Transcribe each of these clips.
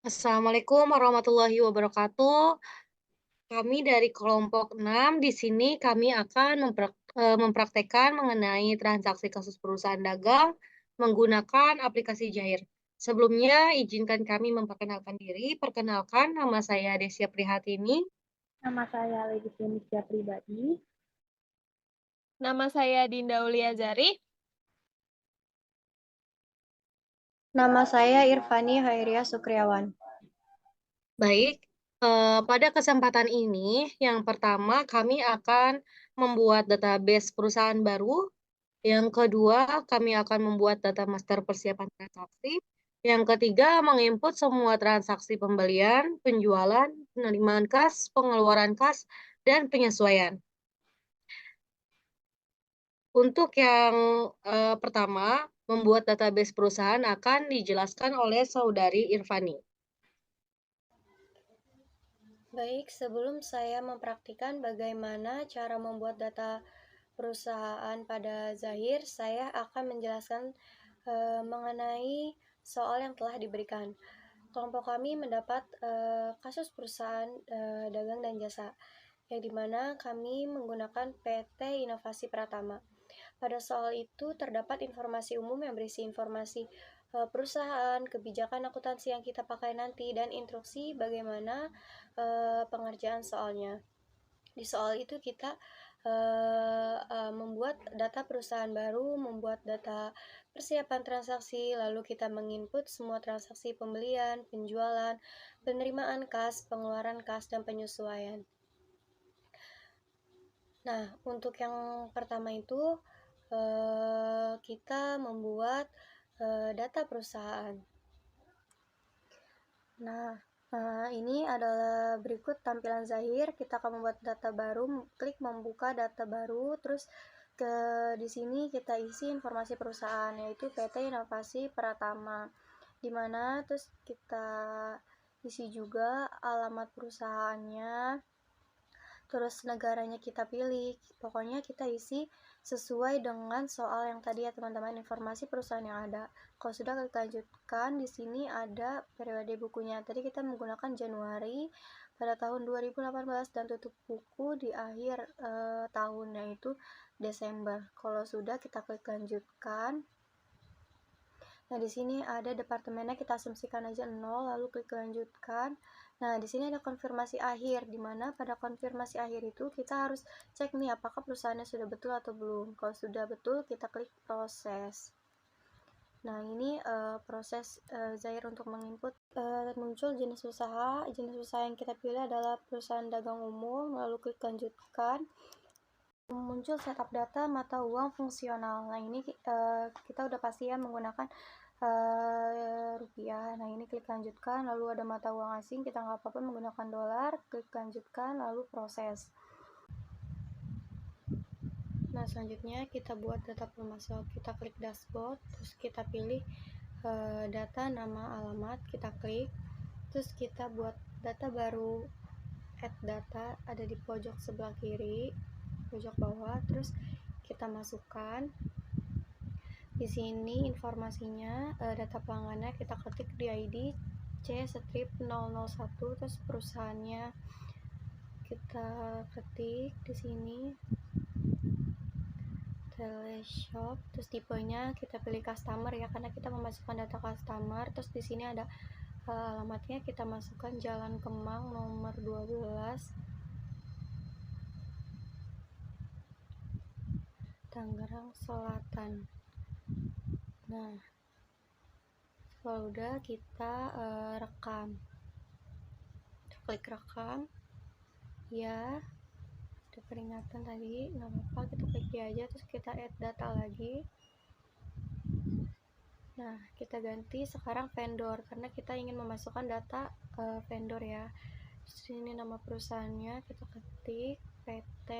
Assalamualaikum warahmatullahi wabarakatuh. Kami dari kelompok 6 di sini kami akan mempraktekkan mengenai transaksi kasus perusahaan dagang menggunakan aplikasi Jair. Sebelumnya izinkan kami memperkenalkan diri. Perkenalkan, nama saya Desya Prihatini. Nama saya Lady Felicia Pribadi. Nama saya Dinda Uliazari. Nama saya Irfani Hairia Sukriawan. Baik, pada kesempatan ini yang pertama kami akan membuat database perusahaan baru. Yang kedua, kami akan membuat data master persiapan transaksi. Yang ketiga, menginput semua transaksi pembelian, penjualan, penerimaan kas, pengeluaran kas, dan penyesuaian. Untuk yang pertama, membuat database perusahaan akan dijelaskan oleh Saudari Irfani. Baik, sebelum saya mempraktikkan bagaimana cara membuat data perusahaan pada Zahir, saya akan menjelaskan mengenai soal yang telah diberikan. Kelompok kami mendapat kasus perusahaan dagang dan jasa, yang dimana kami menggunakan PT Inovasi Pratama. Pada soal itu terdapat informasi umum yang berisi informasi perusahaan, kebijakan akuntansi yang kita pakai nanti, dan instruksi bagaimana pengerjaan soalnya. Di soal itu kita membuat data perusahaan baru, membuat data persiapan transaksi, lalu kita menginput semua transaksi pembelian, penjualan, penerimaan kas, pengeluaran kas, dan penyesuaian. Nah, untuk yang pertama itu kita membuat data perusahaan. Nah, ini adalah berikut tampilan Zahir. Kita akan membuat data baru, klik membuka data baru, terus di sini kita isi informasi perusahaan, yaitu PT Inovasi Pratama. Di mana terus kita isi juga alamat perusahaannya, terus negaranya kita pilih. Pokoknya kita isi sesuai dengan soal yang tadi ya teman-teman, informasi perusahaan yang ada. Kalau sudah kita lanjutkan, di sini ada periode bukunya. Tadi kita menggunakan Januari pada tahun 2018 dan tutup buku di akhir tahun, yaitu Desember. Kalau sudah, kita klik lanjutkan. Nah, di sini ada departemennya, kita asumsikan aja 0, lalu klik lanjutkan. Nah, di sini ada konfirmasi akhir, di mana pada konfirmasi akhir itu kita harus cek nih apakah perusahaannya sudah betul atau belum. Kalau sudah betul, kita klik proses. Nah, ini proses Zahir untuk menginput. Muncul jenis usaha. Jenis usaha yang kita pilih adalah perusahaan dagang umum, lalu klik lanjutkan. Muncul setup data mata uang fungsional. Nah, ini kita udah pasti ya menggunakan rupiah. Nah, ini klik lanjutkan, lalu ada mata uang asing, kita nggak apa-apa menggunakan dolar, klik lanjutkan, lalu proses. Nah, selanjutnya kita buat data pemasok. Kita klik dashboard, terus kita pilih data, nama, alamat, kita klik, terus kita buat data baru, add data, ada di pojok sebelah kiri, pojok bawah, terus kita masukkan. Di sini informasinya, data pelanggannya kita ketik di ID C-001, terus perusahaannya kita ketik di sini teleshop, terus tipenya kita pilih customer ya, karena kita memasukkan data customer. Terus di sini ada alamatnya, kita masukkan Jalan Kemang nomor 12, Tangerang Selatan. Nah, kalau udah kita rekam, klik rekam ya. Ada peringatan tadi, nggak apa-apa, kita klik ya aja, terus kita add data lagi. Nah, kita ganti sekarang vendor, karena kita ingin memasukkan data vendor ya. Terus ini nama perusahaannya, kita ketik PT.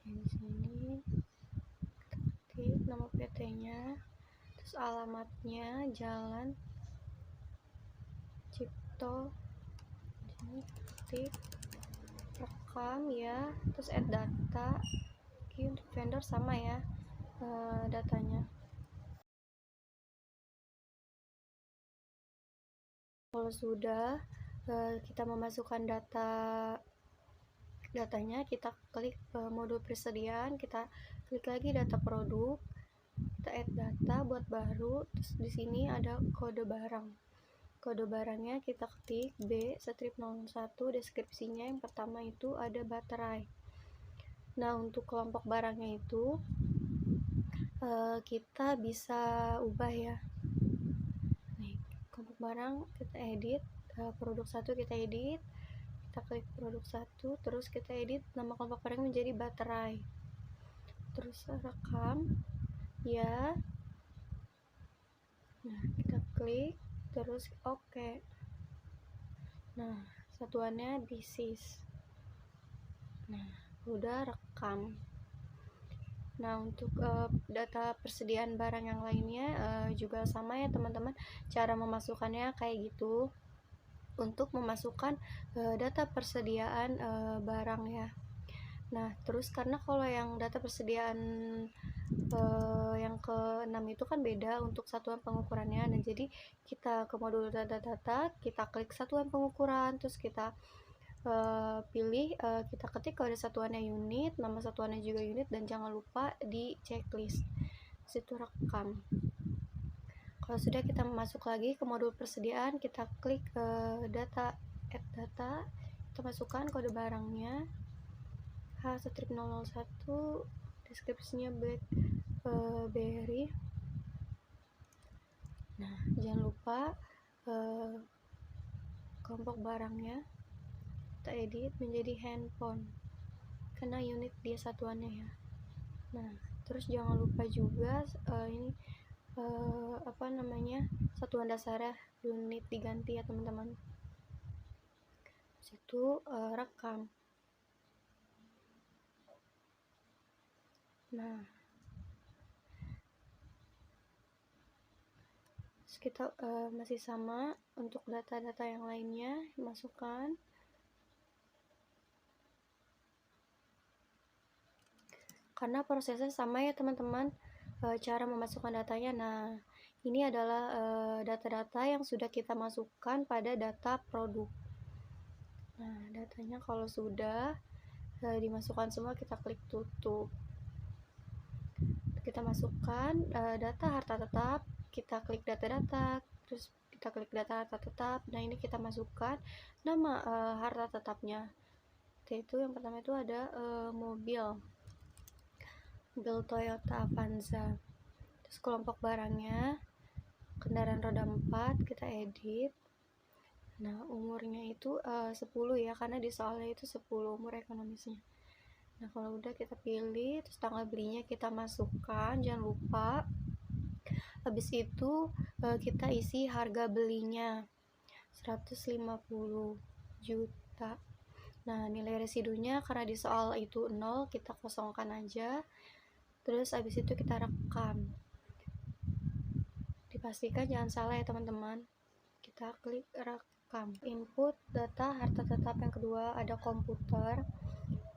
Di sini kita ketik nama PT-nya, terus alamatnya Jalan Cipto. Di sini ketik rekam ya, terus add data. Oke, untuk vendor sama ya datanya. Kalau sudah kita memasukkan datanya, kita klik modul persediaan, kita klik lagi data produk, kita add data buat baru. Terus di sini ada kode barang. Kode barangnya kita ketik B strip 01, deskripsinya yang pertama itu ada baterai. Nah, untuk kelompok barangnya itu kita bisa ubah ya. Nih, kelompok barang kita edit, produk 1 kita edit, kita klik produk 1, terus kita edit nama kelompok barang menjadi baterai. Terus rekam ya. Nah, kita klik terus oke. Nah, satuannya disease. Nah, udah rekam. Nah, untuk data persediaan barang yang lainnya juga sama ya teman-teman. Cara memasukkannya kayak gitu. Untuk memasukkan data persediaan barang ya. Nah, terus karena kalau yang data persediaan yang ke-6 itu kan beda untuk satuan pengukurannya. Nah, jadi kita ke modul data, kita klik satuan pengukuran, terus kita pilih, kita ketik kode satuannya unit, nama satuannya juga unit, dan jangan lupa di checklist. Situ rekam. Kalau sudah, kita masuk lagi ke modul persediaan, kita klik data, add data, kita masukkan kode barangnya H strip 001, deskripsinya BlackBerry. Nah, jangan lupa kelompok barangnya kita edit menjadi handphone karena unit dia satuannya ya. Nah, terus jangan lupa juga ini satuan dasarnya unit diganti ya teman-teman. Situ rekam. Nah, terus kita masih sama untuk data-data yang lainnya, masukkan. Karena prosesnya sama ya teman-teman, cara memasukkan datanya. Nah, ini adalah data-data yang sudah kita masukkan pada data produk. Nah, datanya kalau sudah dimasukkan semua, kita klik tutup. Kita masukkan data harta tetap, kita klik data-data, terus kita klik data harta tetap. Nah, ini kita masukkan nama harta tetapnya. Yaitu yang pertama itu ada mobil Toyota Avanza. Terus kelompok barangnya kendaraan roda 4, kita edit. Nah, umurnya itu 10 ya, karena di soalnya itu 10 umur ekonomisnya. Nah, kalau udah kita pilih, terus tanggal belinya kita masukkan, jangan lupa. Habis itu kita isi harga belinya 150 juta. Nah, nilai residunya karena di soal itu 0, kita kosongkan aja. Terus habis itu kita rekam. Dipastikan jangan salah ya teman-teman. Kita klik rekam. Input data harta tetap yang kedua ada komputer.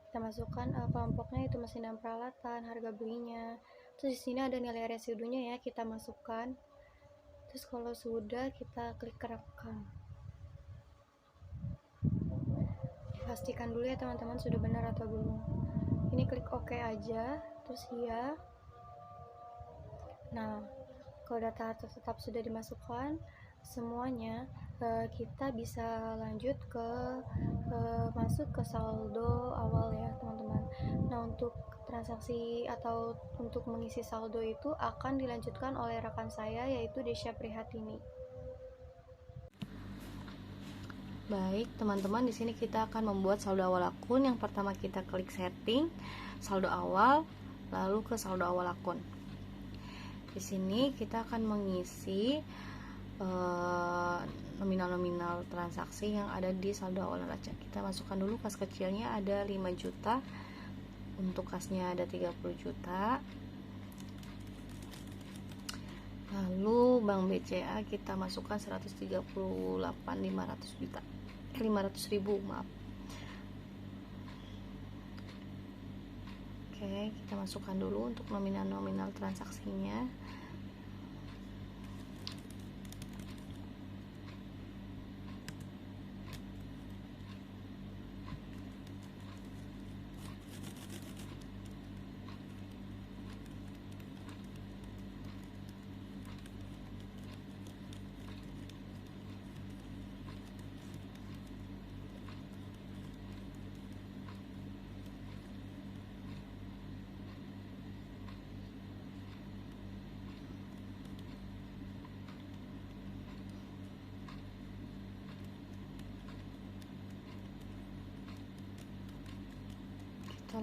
Kita masukkan kelompoknya itu mesin dan peralatan, harga belinya. Terus di sini ada nilai residunya ya, kita masukkan. Terus kalau sudah, kita klik rekam. Pastikan dulu ya teman-teman sudah benar atau belum. Ini klik OK aja, terus ya. Nah, kalau data tetap sudah dimasukkan semuanya, kita bisa lanjut ke masuk ke saldo awal ya teman-teman. Nah, untuk transaksi atau untuk mengisi saldo itu akan dilanjutkan oleh rekan saya, yaitu Desya Prihatini. Baik, teman-teman, di sini kita akan membuat saldo awal akun. Yang pertama kita klik setting, saldo awal, lalu ke saldo awal akun. Di sini kita akan mengisi nominal-nominal transaksi yang ada di saldo awal neraca. Kita masukkan dulu kas kecilnya ada 5 juta, untuk kasnya ada 30 juta. Lalu Bank BCA kita masukkan 500.000, maaf. Oke, kita masukkan dulu untuk nominal-nominal transaksinya.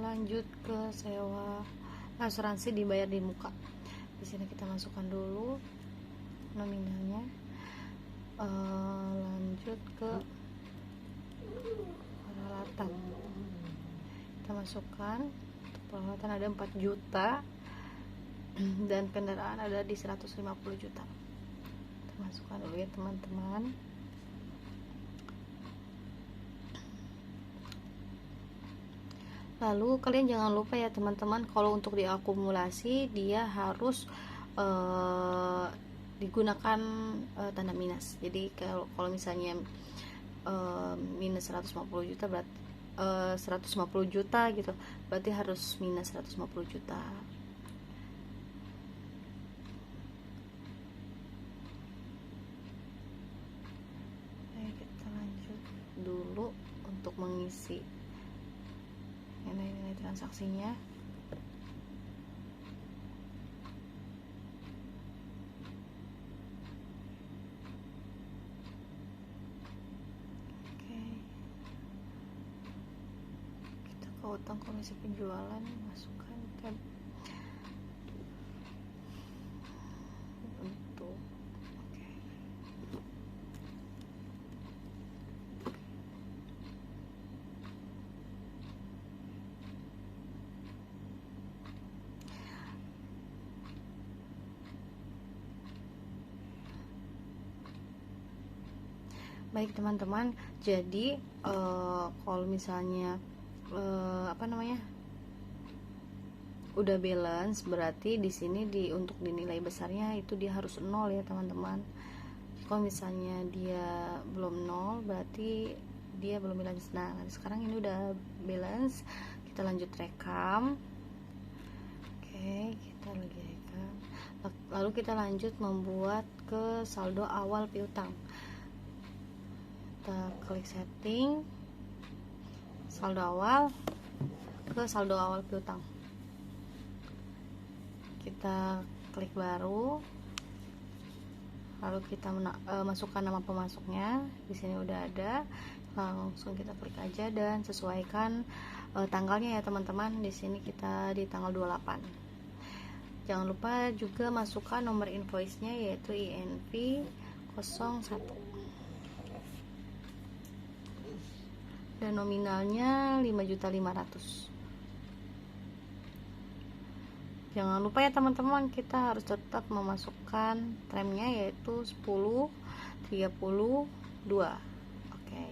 lanjut ke sewa asuransi dibayar di muka. Di sini kita masukkan dulu nominalnya. Lanjut ke peralatan, kita masukkan untuk peralatan ada 4 juta dan kendaraan ada di 150 juta. Kita masukkan dulu ya teman-teman. Lalu kalian jangan lupa ya teman-teman, kalau untuk diakumulasi dia harus digunakan tanda minus. Jadi kalau misalnya minus 150 juta berarti 150 juta gitu, berarti harus minus 150 juta. Oke, kita lanjut dulu untuk mengisi nilai-nilai transaksinya. Utang komisi penjualan, masukkan tab untuk baik teman-teman. Jadi kalau misalnya udah balance, berarti di sini untuk dinilai besarnya itu dia harus 0 ya teman-teman. Kalau misalnya dia belum 0 berarti dia belum balance. Nah sekarang ini udah balance, kita lanjut rekam. Oke, kita lagi rekam. Lalu kita lanjut membuat ke saldo awal piutang. Kita klik setting, saldo awal, ke saldo awal piutang. Kita klik baru, lalu kita masukkan nama pemasoknya. Di sini udah ada, langsung kita klik aja dan sesuaikan tanggalnya ya teman-teman. Di sini kita di tanggal 28. Jangan lupa juga masukkan nomor invoice-nya yaitu INV 01. Dan nominalnya 5.500.000. Jangan lupa ya teman-teman, kita harus tetap memasukkan trimnya yaitu 10, 32. Oke,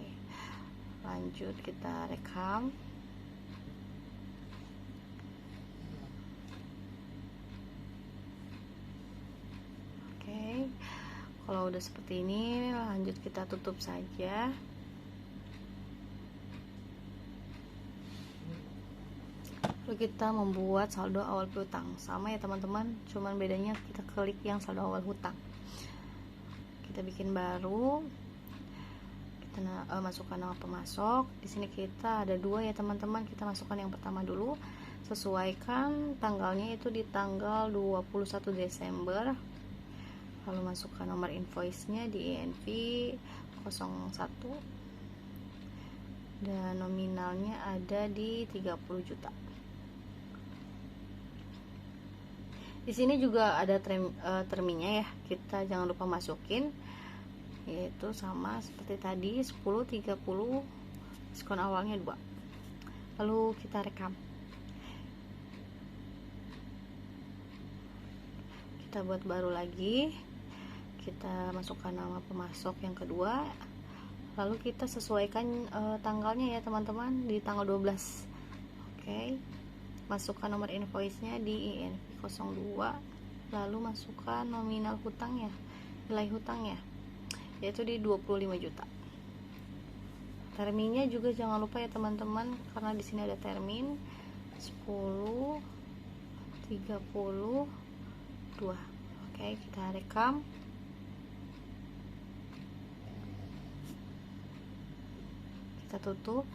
lanjut kita rekam. Oke, kalau udah seperti ini lanjut kita tutup saja. Lalu kita membuat saldo awal piutang, sama ya teman-teman, cuman bedanya kita klik yang saldo awal hutang. Kita bikin baru, kita masukkan nama pemasok. Di sini kita ada 2 ya teman-teman, kita masukkan yang pertama dulu. Sesuaikan tanggalnya itu di tanggal 21 Desember. Lalu masukkan nomor invoice-nya di INV 01 dan nominalnya ada di 30 juta. Di sini juga ada terminnya ya, kita jangan lupa masukin, yaitu sama seperti tadi 10, 30, diskon awalnya 2. Lalu kita rekam. Kita buat baru lagi, kita masukkan nama pemasok yang kedua, lalu kita sesuaikan tanggalnya ya teman-teman di tanggal 12. Oke, masukkan nomor invoice-nya di INV 02, lalu masukkan nominal hutangnya, nilai hutangnya yaitu di 25 juta. Terminnya juga jangan lupa ya teman-teman, karena di sini ada termin 10, 32. Oke, kita rekam. Kita tutup.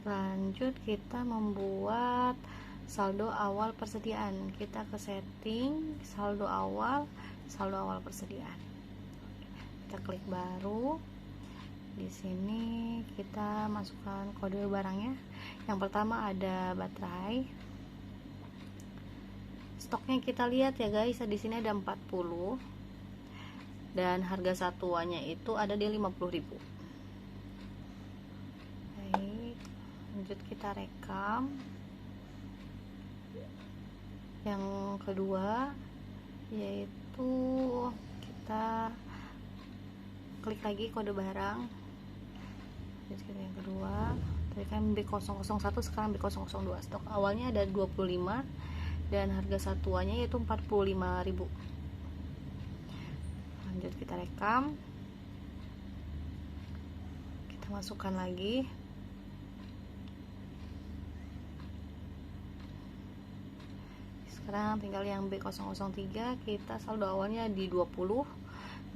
Lanjut kita membuat saldo awal persediaan. Kita ke setting, saldo awal persediaan. Kita klik baru. Di sini kita masukkan kode barangnya. Yang pertama ada baterai. Stoknya kita lihat ya guys, di sini ada 40 dan harga satuannya itu ada di 50.000. Baik, lanjut kita rekam. Yang kedua yaitu kita klik lagi kode barang. Jadi yang kedua tadi kan B001, sekarang B002. Stok awalnya ada 25 dan harga satuannya yaitu 45.000. Lanjut kita rekam, kita masukkan lagi. Sekarang tinggal yang B003, kita saldo awalnya di 20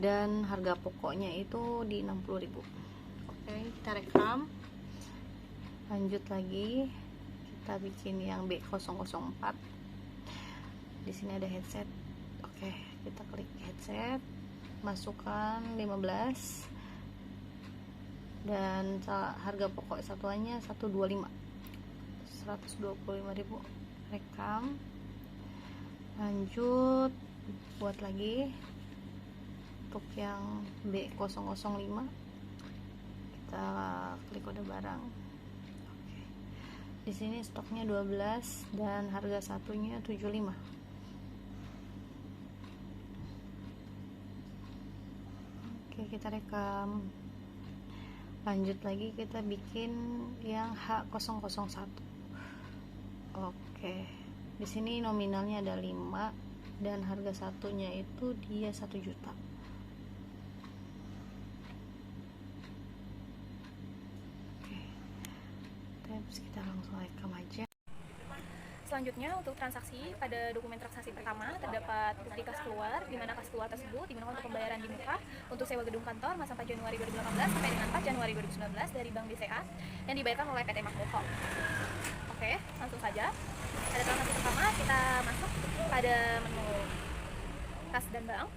dan harga pokoknya itu di 60.000. Oke, kita rekam. Lanjut lagi, kita bikin yang B004. Di sini ada headset. Oke, kita klik headset, masukkan 15 dan harga pokok satuannya 125, 125.000. Rekam. Lanjut buat lagi untuk yang B005, kita klik kode barang. Oke. Di sini stoknya 12 dan harga satunya 75. Oke, kita rekam. Lanjut lagi, kita bikin yang H001. Oke. Di sini nominalnya ada 5 dan harga satunya itu dia 1 juta. Oke. Terus kita langsung rekam aja. Selanjutnya untuk transaksi, pada dokumen transaksi pertama terdapat bukti kas keluar, di mana kas keluar tersebut digunakan untuk pembayaran di muka untuk sewa gedung kantor masa 4 Januari 2018 sampai dengan 4 Januari 2019 dari Bank BCA yang dibayarkan oleh PT Makmur Home. Oke, langsung saja. Pada transaksi pertama kita masuk pada menu kas dan bank,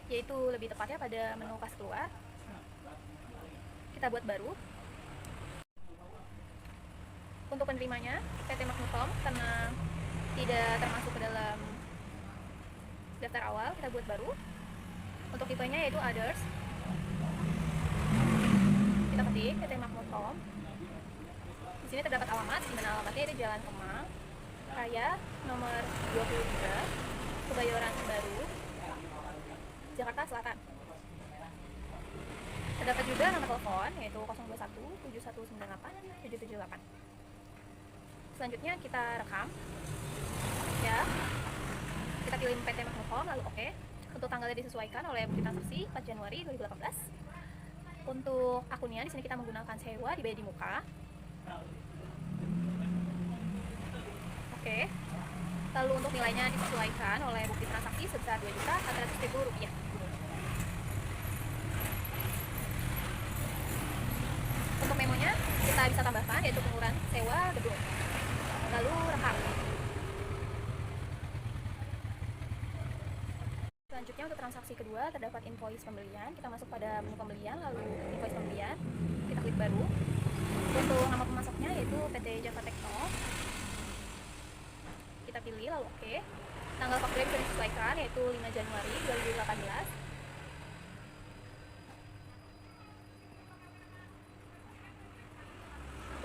yaitu lebih tepatnya pada menu kas keluar. Kita buat baru. Untuk penerimanya PT Makmur Home karena tidak termasuk ke dalam daftar awal, kita buat baru. Untuk tipenya yaitu others. Kita ketik PT Makmur Home. Di sini terdapat alamat, di mana alamatnya itu Jalan Kemang Raya nomor 23, Kebayoran Baru, Jakarta Selatan. Terdapat juga nomor telepon yaitu 021 7198 778. Selanjutnya kita rekam ya, kita pilih PT Makmur Home lalu oke. Untuk tanggalnya disesuaikan oleh bukti transaksi 4 Januari 2018. Untuk akunnya di sini kita menggunakan sewa dibayar di muka. Oke. Lalu untuk nilainya disesuaikan oleh bukti transaksi sebesar Rp2.400.000. Untuk memonya kita bisa tambahkan yaitu pengurangan sewa gedung. Lalu rekam. Selanjutnya untuk transaksi kedua terdapat invoice pembelian. Kita masuk pada menu pembelian lalu invoice pembelian. Kita klik baru. Untuk nama pemasoknya yaitu PT Java Tekno. Kita pilih lalu oke. Tanggal fakturnya bisa disesuaikan yaitu 5 Januari 2018.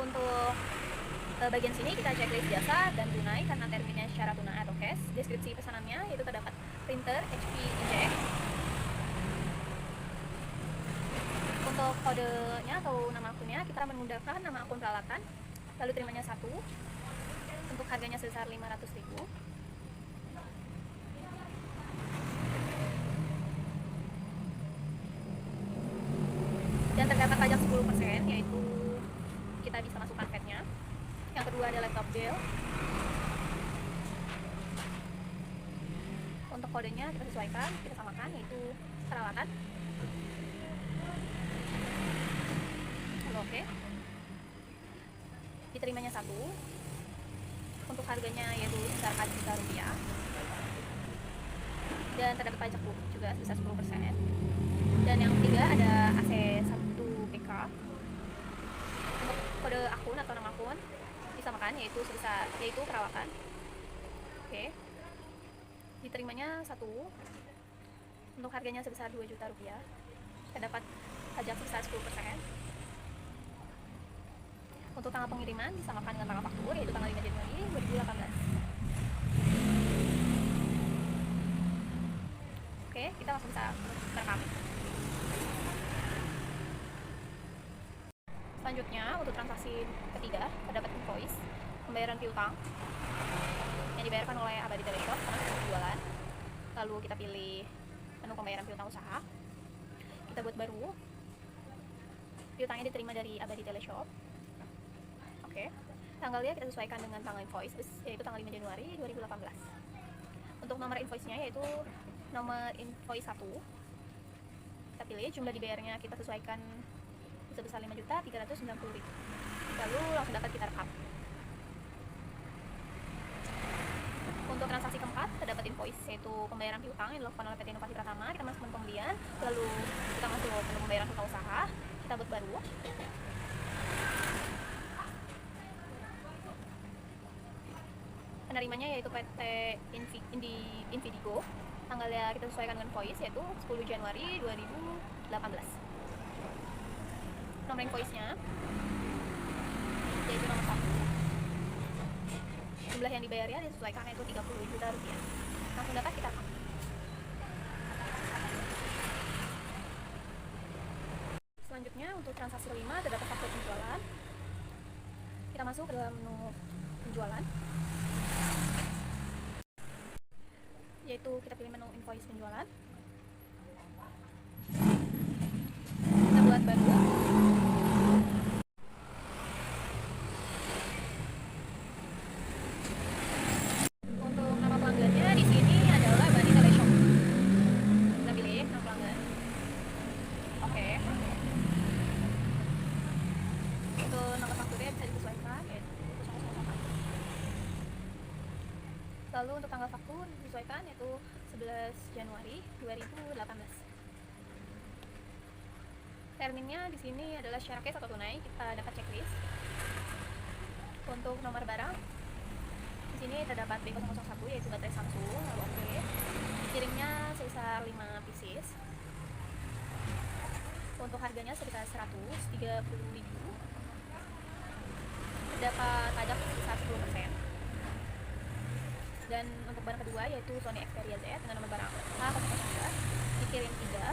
Untuk bagian sini kita checklist jasa dan tunai karena terminnya secara tunai atau cash. Deskripsi pesanannya yaitu terdapat printer HP inkjet. Untuk kodenya atau nama akunnya kita menggunakan nama akun peralatan, lalu terimanya 1. Untuk harganya sebesar 500.000. Dan terdapat pajak 10% yaitu kita bisa masukkan VAT-nya. Yang kedua ada laptop Dell. Untuk kodenya kita sesuaikan, kita samakan yaitu peralatan. Lalu oke. Diterimanya 1. Untuk harganya yaitu sebesar Rp4 juta. Dan terdapat pajak juga sebesar 10%. Dan yang ketiga ada AC 1 yaitu perawakan. Oke. Diterimanya 1. Untuk harganya sebesar 2 juta rupiah. Kita dapat pajak sebesar 10%. Untuk tanggal pengiriman disamakan dengan tanggal faktur, yaitu tanggal 5 Januari 2018. Oke, kita langsung bisa merekam. Selanjutnya, untuk transaksi ketiga, terdapat invoice pembayaran piutang yang dibayarkan oleh Abadi Teleshop karena sudah penjualan. Lalu kita pilih menu pembayaran piutang usaha. Kita buat baru. Piutangnya diterima dari Abadi Teleshop. Oke. Tanggalnya kita sesuaikan dengan tanggal invoice, yaitu tanggal 5 Januari 2018. Untuk nomor invoice-nya yaitu nomor invoice 1. Kita pilih jumlah dibayarnya, kita sesuaikan sebesar 5.390.000. Lalu langsung dapat kita rekam. Untuk transaksi keempat terdapat invoice, yaitu pembayaran piutang yang dilakukan oleh PT Inovasi Pratama. Kita masuk menu pembelian, lalu kita masuk menu pembayaran piutang usaha, kita buat baru. Penerimanya yaitu PT Invidigo. Tanggalnya kita sesuaikan dengan invoice, yaitu 10 Januari 2018. Nomor invoice-nya yaitu nomor 1. Jumlah yang dibayarnya disesuaikan, yaitu 30 juta rupiah. Langsung dapat kita rekam. Selanjutnya untuk transaksi kelima terdapat faktur penjualan. Kita masuk ke dalam menu penjualan, yaitu kita pilih menu invoice penjualan. Kita buat baru. Untuk nama pelanggannya di sini adalah Abadi Teleshop. Kita pilih nama pelanggan. Oke. Untuk nomor fakturnya bisa disesuaikan, yaitu 008. Lalu untuk tanggal faktur disesuaikan, yaitu 11 Januari 2018. Terminnya di sini adalah secara cash atau tunai. Kita dapat checklist. Untuk nomor barang di sini terdapat B001, yaitu baterai Samsung. Lalu oke. Dikirimnya sebesar 5 pieces. Untuk harganya sekitar 130.000. Terdapat pajak sebesar 10%. Dan untuk barang kedua yaitu Sony Xperia Z dengan nomor barang A002, dikirim 3.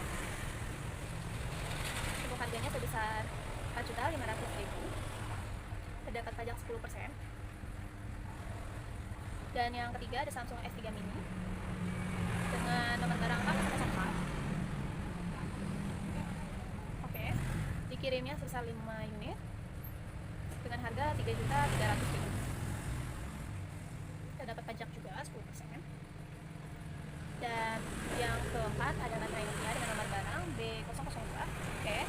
Untuk harganya sebesar 4.500.000. Terdapat pajak 10%. Dan yang ketiga ada Samsung S3 mini dengan nomor barang A004. Oke. Dikirimnya sebesar 5 unit dengan harga 3.300.000. Dapat pajak juga 10%. Dan yang keempat ada baterai Nokia dengan nomor barang B002. Oke.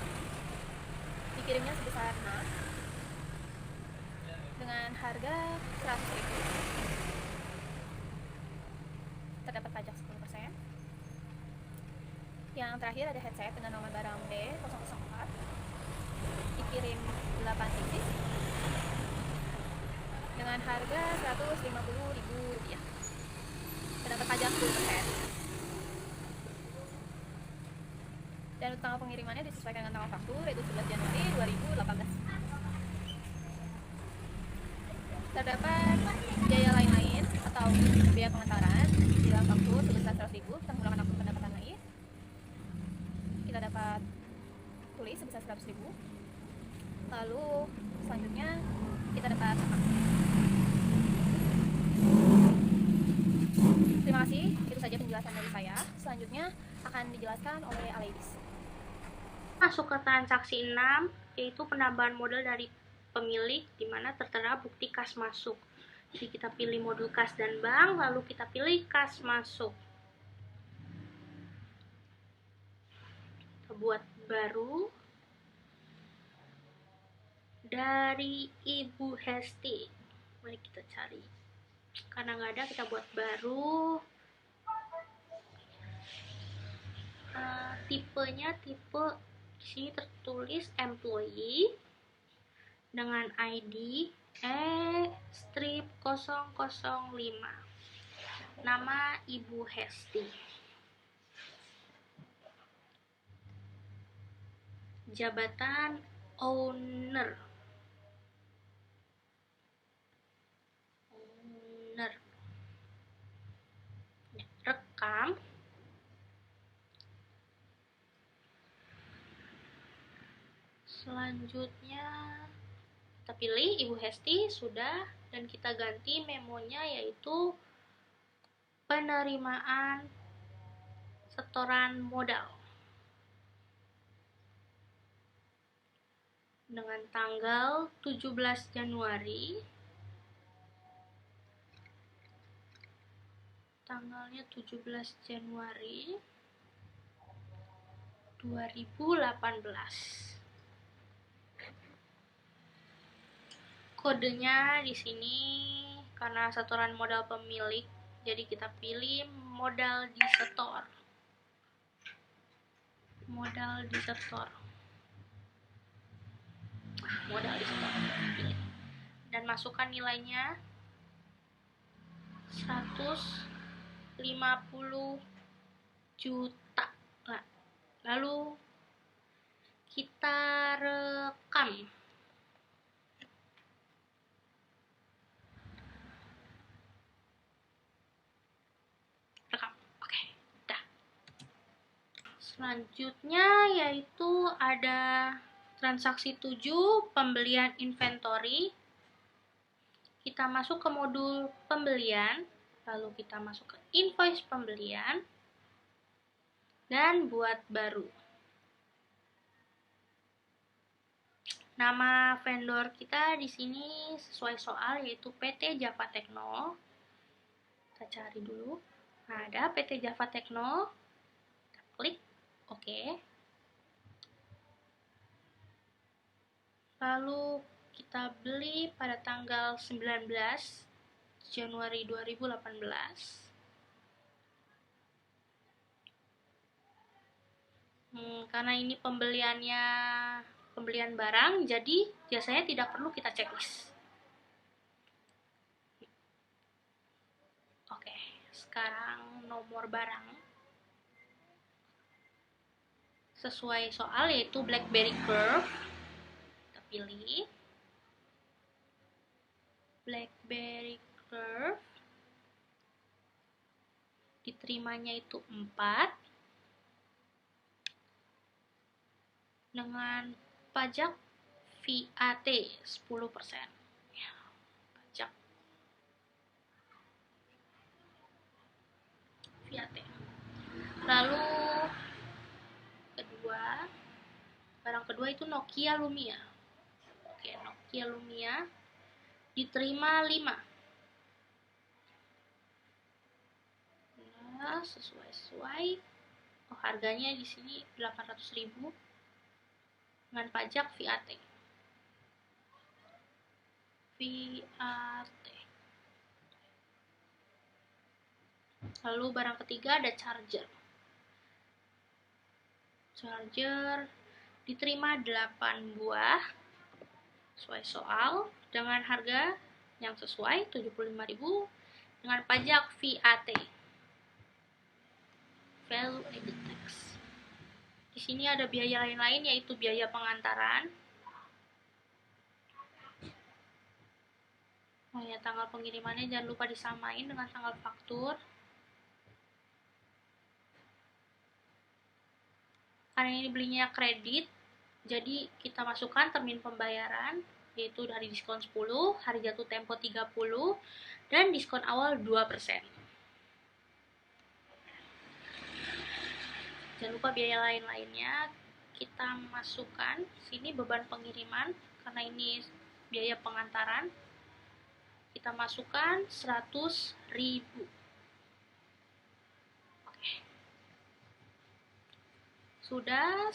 Dikirimnya sebesar 6 dengan harga 100.000. Terdapat pajak 10%. Yang terakhir ada headset dengan nomor barang B004. Dikirim 8 pieces dengan harga 150.000 rupiah. Terdapat pajak 10%. Dan untuk tanggal pengirimannya disesuaikan dengan tanggal faktur, yaitu 11 Januari 2018. Terdapat biaya lain-lain atau biaya pengantaran di dalam faktur sebesar 100.000. Kita menggunakan akun pendapatan lain. Kita dapat tulis sebesar 100.000. Lalu selanjutnya kita dapat terima kasih, itu saja penjelasan dari saya. Selanjutnya akan dijelaskan oleh Aleidis. Masuk ke transaksi 6, yaitu penambahan modal dari pemilik, di mana tertera bukti kas masuk. Jadi kita pilih modul kas dan bank, lalu kita pilih kas masuk. Kita buat baru. Dari Ibu Hesti. Mari kita cari. Karena nggak ada, kita buat baru. Tipenya tipe di sini tertulis employee dengan ID strip 005. Nama Ibu Hesti. Jabatan owner. Rekam. Selanjutnya kita pilih Ibu Hesti, sudah, dan kita ganti memonya yaitu penerimaan setoran modal dengan tanggal 17 Januari. Tanggalnya 17 Januari 2018. Kodenya di sini karena setoran modal pemilik, jadi kita pilih modal disetor. Modal disetor. Modal disetor. Pilih. Dan masukkan nilainya 150 juta. Lalu kita rekam. Selanjutnya yaitu ada transaksi 7, pembelian inventory. Kita masuk ke modul pembelian, lalu kita masuk ke invoice pembelian, dan buat baru. Nama vendor kita di sini sesuai soal yaitu PT Java Tekno. Kita cari dulu. Nah, ada PT Java Tekno. Kita klik Oke. Lalu kita beli pada tanggal 19 Januari 2018. Karena ini pembelian barang, jadi biasanya tidak perlu kita checklist. Oke, sekarang nomor barang sesuai soal yaitu BlackBerry Curve. Kita pilih BlackBerry Curve. Diterimanya itu 4 dengan pajak VAT 10%. Ya, pajak VAT. Lalu barang kedua itu Nokia Lumia. Oke, Nokia Lumia diterima 5. Nah, sesuai. Oh, harganya di sini 800.000 dengan pajak VAT. Lalu barang ketiga ada charger. Charger diterima 8 buah sesuai soal dengan harga yang sesuai 75.000 dengan pajak VAT. Value added tax. Di sini ada biaya lain-lain yaitu biaya pengantaran. Oh ya, tanggal pengirimannya jangan lupa disamain dengan tanggal faktur. Karena ini belinya kredit, jadi kita masukkan termin pembayaran yaitu dari diskon 10, hari jatuh tempo 30, dan diskon awal 2%. Jangan lupa biaya lain-lainnya kita masukkan. Sini beban pengiriman karena ini biaya pengantaran. Kita masukkan 100.000.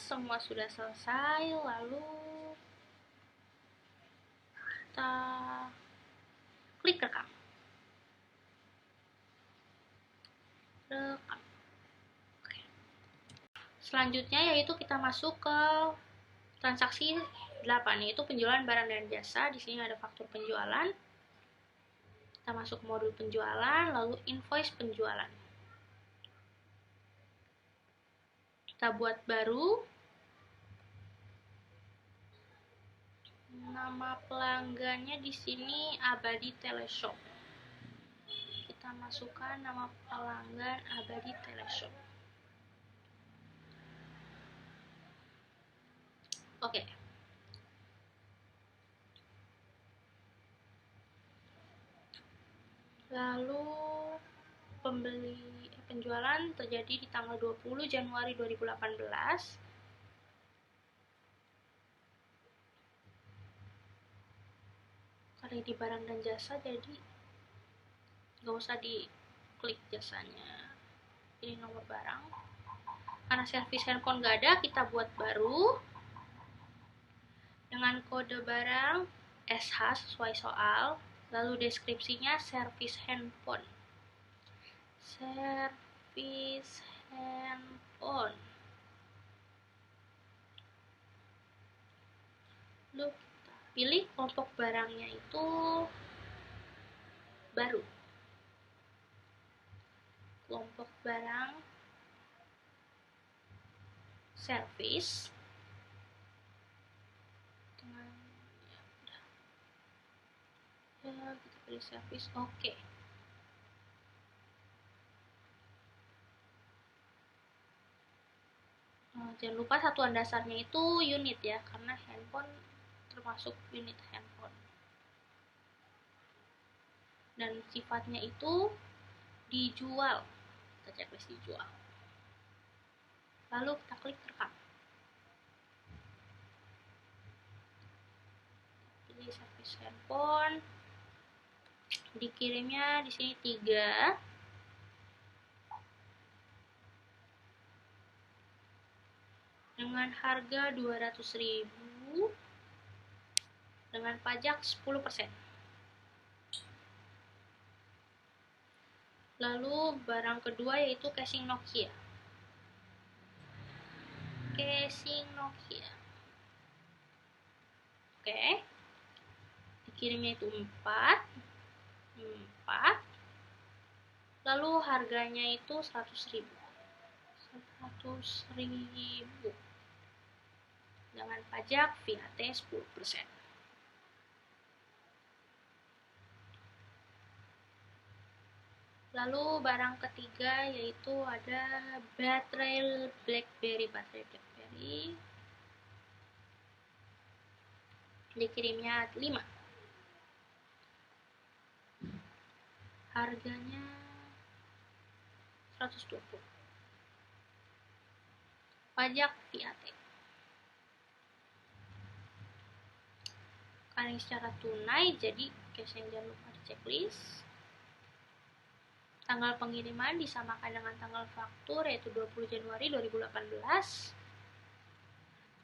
Semua sudah selesai, lalu kita klik rekam. Oke. Selanjutnya yaitu kita masuk ke Transaksi 8 yaitu penjualan barang dan jasa. Di sini ada faktur penjualan. Kita masuk modul penjualan, lalu invoice penjualan. Kita buat baru. Nama pelanggannya di sini Abadi Teleshop. Kita masukkan nama pelanggan Abadi Teleshop. Oke. Lalu penjualan terjadi di tanggal 20 Januari 2018. Karena ini barang dan jasa, jadi nggak usah diklik jasanya. Ini nomor barang. Karena servis handphone nggak ada, kita buat baru dengan kode barang SH sesuai soal. Lalu deskripsinya servis handphone. Servis handphone. Lalu kita pilih kelompok barangnya itu baru. Kelompok barang servis dengan ya kita pilih servis. Oke. Jangan lupa satuan dasarnya itu unit ya, karena handphone termasuk unit handphone. Dan sifatnya itu dijual. Kita checklist dijual. Lalu kita klik rekam. Pilih servis handphone. Dikirimnya di sini 3. Dengan harga 200.000 dengan pajak 10%. Lalu barang kedua yaitu casing Nokia. Casing Nokia. Oke. Dikirimnya itu 4. Lalu harganya itu 100.000. 100.000 dengan pajak VAT 10%. Lalu barang ketiga yaitu ada baterai BlackBerry. Dikirimnya 5. Harganya 120. Pajak VAT. Karena ini secara tunai, jadi cash yang jangan lupa di checklist. Tanggal pengiriman disamakan dengan tanggal faktur yaitu 20 Januari 2018.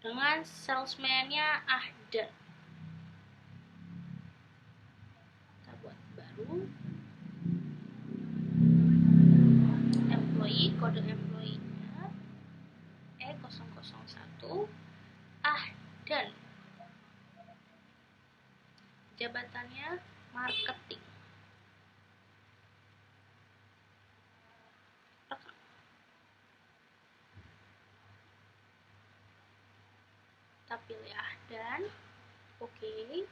Dengan salesman-nya Ahdan. Kita buat baru. Employee, kode employee-nya E001 Ahdan. Jabatannya marketing. Kita pilih Ahdan. Oke.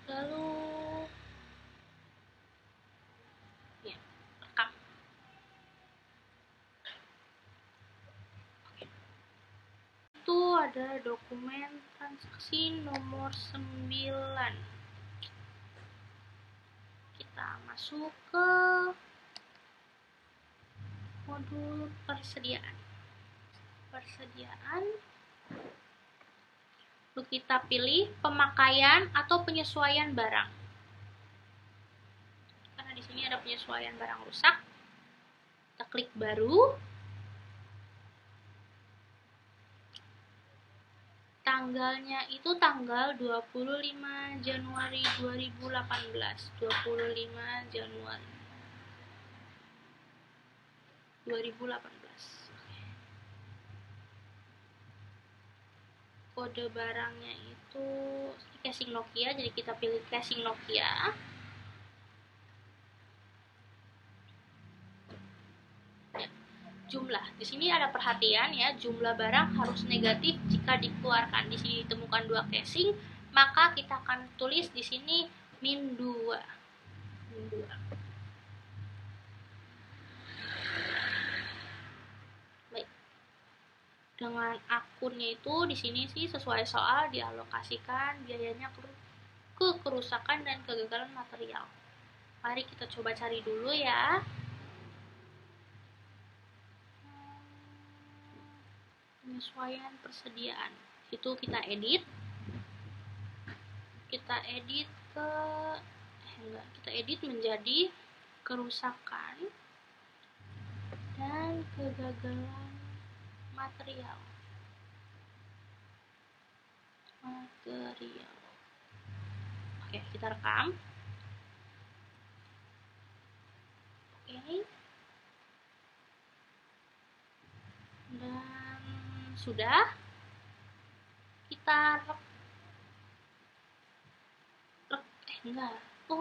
Lalu ya, rekam. Itu ada dokumen transaksi nomor 9. Kita masuk ke modul persediaan. Lalu kita pilih pemakaian atau penyesuaian barang. Karena di sini ada penyesuaian barang rusak. Kita klik baru. Tanggalnya itu tanggal 25 Januari 2018. 25 Januari 2018. kode barangnya itu casing Nokia, jadi kita pilih casing Nokia. Jumlah, di sini ada perhatian ya, jumlah barang harus negatif jika dikeluarkan. Di sini ditemukan 2 casing, maka kita akan tulis di sini -2. Baik. Dengan akunnya itu di sini sih sesuai soal dialokasikan biayanya ke kerusakan dan kegagalan material. Mari kita coba cari dulu ya. Penyesuaian persediaan itu kita edit menjadi kerusakan dan kegagalan material. Oke, kita rekam. Oke. Dan sudah, kita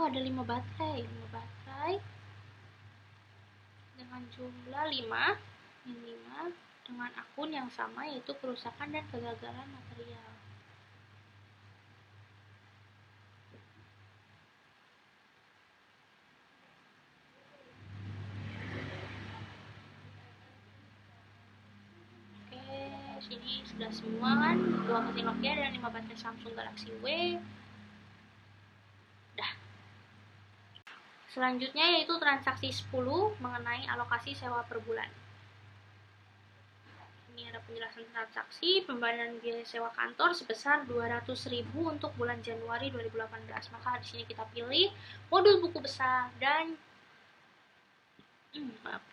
ada 5 baterai dengan jumlah 5 dengan akun yang sama, yaitu kerusakan dan kegagalan material. Sini sudah semua kan, 2 casing Nokia dan 5 baterai Samsung Galaxy W. Dah. Selanjutnya yaitu transaksi 10 mengenai alokasi sewa per bulan. Ini ada penjelasan transaksi, pembayaran biaya sewa kantor sebesar 200.000 untuk bulan Januari 2018. Maka di sini kita pilih modul buku besar dan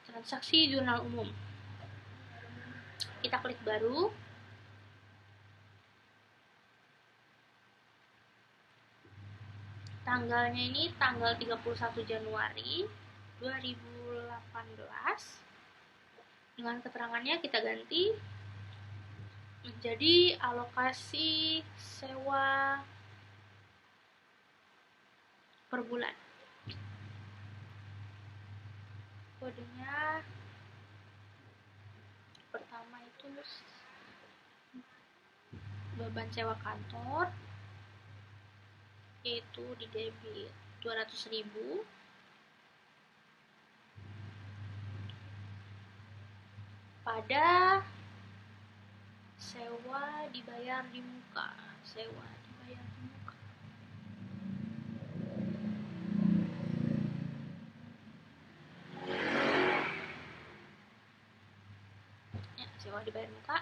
transaksi jurnal umum. Kita klik baru. Tanggalnya ini tanggal 31 Januari 2018. Dengan keterangannya kita ganti menjadi alokasi sewa per bulan. Kodenya pertama itu beban sewa kantor, yaitu di debit 200.000 pada sewa dibayar di muka. Ya, sewa dibayar di muka.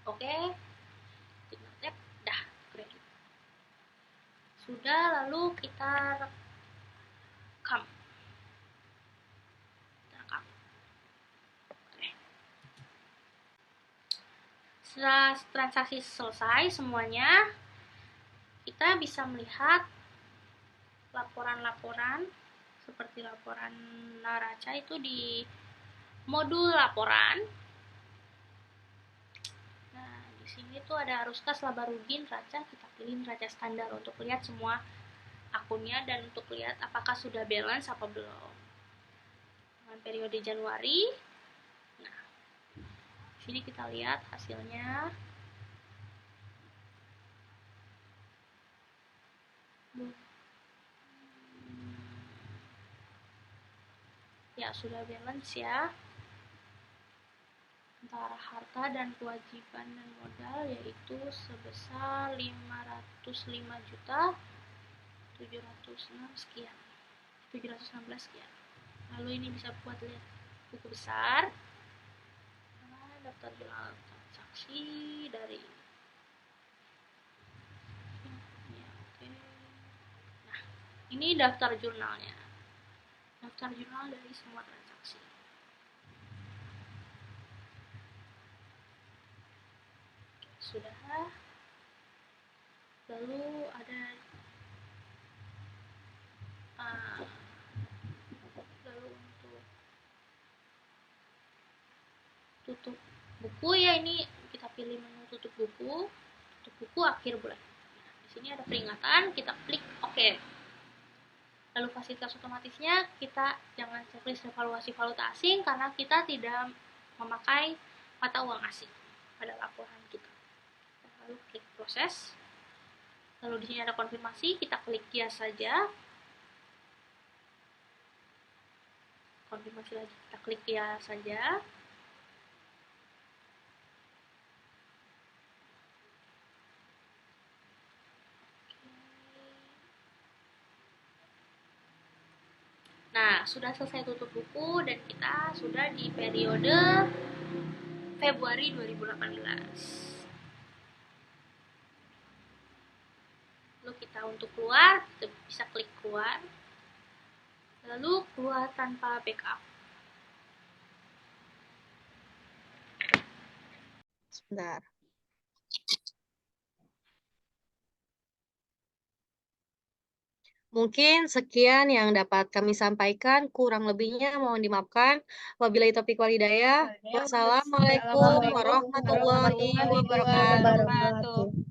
Oke. Dah, kredit. Sudah, lalu kita rekam. Setelah transaksi selesai semuanya, kita bisa melihat laporan-laporan seperti laporan neraca itu di modul laporan. Nah, di sini tuh ada arus kas, laba rugi, neraca. Kita pilih neraca standar untuk lihat semua akunnya dan untuk lihat apakah sudah balance apa belum. Dengan periode Januari. Nah, di sini kita lihat hasilnya. Ya, sudah balance ya. Antara harta dan kewajiban dan modal yaitu sebesar 505.716 sekian. Lalu ini bisa buat lihat buku besar. Daftar jurnal transaksi dari Nah, ini daftar jurnalnya. Daftar jurnal dari semua transaksi. Sudah. Lalu ada lalu untuk tutup buku ya, ini kita pilih menu tutup buku. untuk buku akhir bulan. Di sini ada peringatan, kita klik OK. Lalu fasilitas otomatisnya kita jangan checklist evaluasi valuta asing karena kita tidak memakai mata uang asing pada laporan kita. Lalu klik proses. Lalu di sini ada konfirmasi, kita klik ya saja. Konfirmasi lagi, kita klik ya saja. Nah, sudah selesai tutup buku dan kita sudah di periode Februari 2018. Lalu kita untuk keluar, kita bisa klik keluar. Lalu keluar tanpa backup. Sebentar. Mungkin sekian yang dapat kami sampaikan, kurang lebihnya mohon dimaafkan. Wabillahi taufiq walhidayah. Wassalamualaikum warahmatullahi wabarakatuh.